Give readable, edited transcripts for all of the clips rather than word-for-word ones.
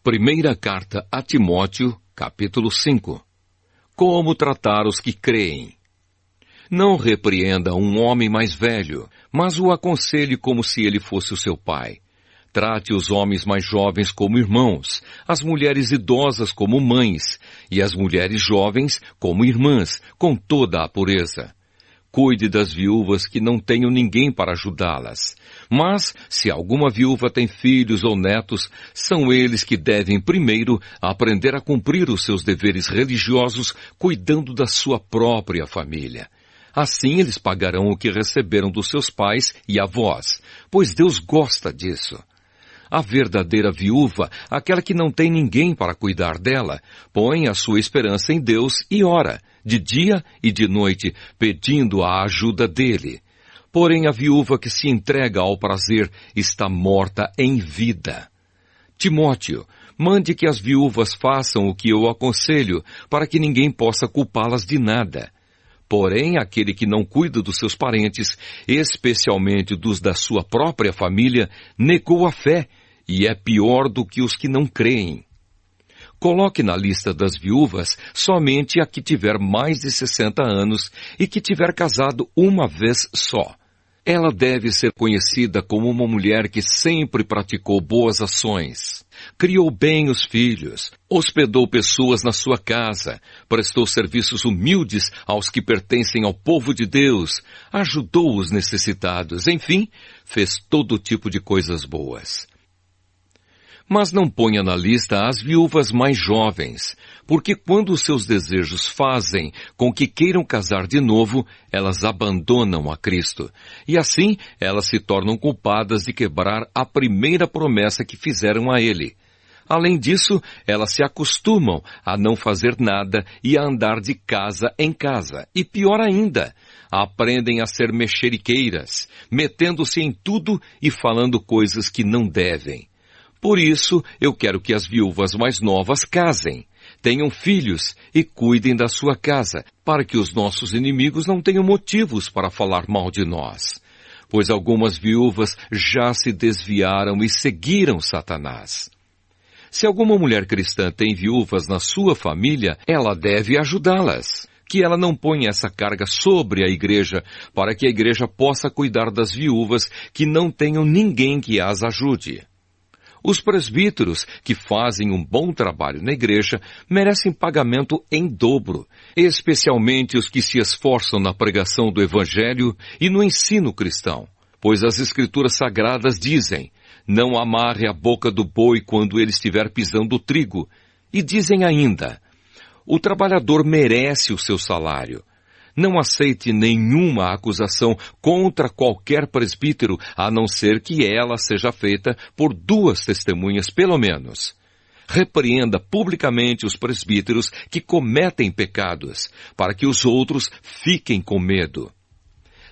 Primeira carta a Timóteo, capítulo 5. Como tratar os que creem? Não repreenda um homem mais velho, mas o aconselhe como se ele fosse o seu pai. Trate os homens mais jovens como irmãos, as mulheres idosas como mães, e as mulheres jovens como irmãs, com toda a pureza. Cuide das viúvas que não tenham ninguém para ajudá-las. Mas, se alguma viúva tem filhos ou netos, são eles que devem primeiro aprender a cumprir os seus deveres religiosos, cuidando da sua própria família. Assim eles pagarão o que receberam dos seus pais e avós, pois Deus gosta disso. A verdadeira viúva, aquela que não tem ninguém para cuidar dela, põe a sua esperança em Deus e ora, de dia e de noite, pedindo a ajuda dele. Porém, a viúva que se entrega ao prazer está morta em vida. Timóteo, mande que as viúvas façam o que eu aconselho, para que ninguém possa culpá-las de nada. Porém, aquele que não cuida dos seus parentes, especialmente dos da sua própria família, negou a fé, e é pior do que os que não creem. Coloque na lista das viúvas somente a que tiver mais de 60 anos e que tiver casado uma vez só. Ela deve ser conhecida como uma mulher que sempre praticou boas ações, criou bem os filhos, hospedou pessoas na sua casa, prestou serviços humildes aos que pertencem ao povo de Deus, ajudou os necessitados, enfim, fez todo tipo de coisas boas. Mas não ponha na lista as viúvas mais jovens, porque quando os seus desejos fazem com que queiram casar de novo, elas abandonam a Cristo. E assim, elas se tornam culpadas de quebrar a primeira promessa que fizeram a Ele. Além disso, elas se acostumam a não fazer nada e a andar de casa em casa. E pior ainda, aprendem a ser mexeriqueiras, metendo-se em tudo e falando coisas que não devem. Por isso, eu quero que as viúvas mais novas casem, tenham filhos e cuidem da sua casa, para que os nossos inimigos não tenham motivos para falar mal de nós. Pois algumas viúvas já se desviaram e seguiram Satanás. Se alguma mulher cristã tem viúvas na sua família, ela deve ajudá-las. Que ela não ponha essa carga sobre a igreja, para que a igreja possa cuidar das viúvas que não tenham ninguém que as ajude. Os presbíteros, que fazem um bom trabalho na igreja, merecem pagamento em dobro, especialmente os que se esforçam na pregação do Evangelho e no ensino cristão. Pois as Escrituras Sagradas dizem, não amarre a boca do boi quando ele estiver pisando o trigo. E dizem ainda, o trabalhador merece o seu salário. Não aceite nenhuma acusação contra qualquer presbítero, a não ser que ela seja feita por 2 testemunhas pelo menos. Repreenda publicamente os presbíteros que cometem pecados, para que os outros fiquem com medo.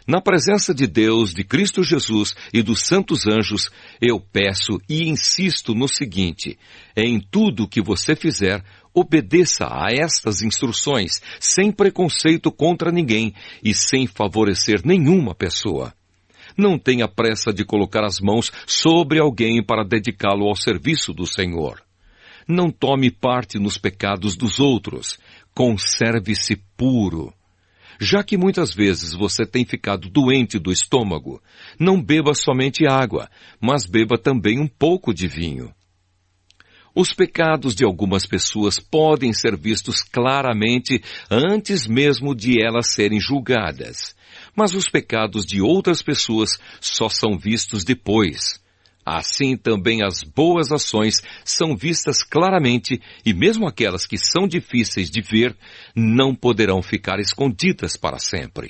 Na presença de Deus, de Cristo Jesus e dos santos anjos, eu peço e insisto no seguinte, em tudo que você fizer, obedeça a estas instruções, sem preconceito contra ninguém e sem favorecer nenhuma pessoa. Não tenha pressa de colocar as mãos sobre alguém para dedicá-lo ao serviço do Senhor. Não tome parte nos pecados dos outros. Conserve-se puro. Já que muitas vezes você tem ficado doente do estômago, não beba somente água, mas beba também um pouco de vinho. Os pecados de algumas pessoas podem ser vistos claramente antes mesmo de elas serem julgadas, mas os pecados de outras pessoas só são vistos depois. Assim também as boas ações são vistas claramente e mesmo aquelas que são difíceis de ver não poderão ficar escondidas para sempre.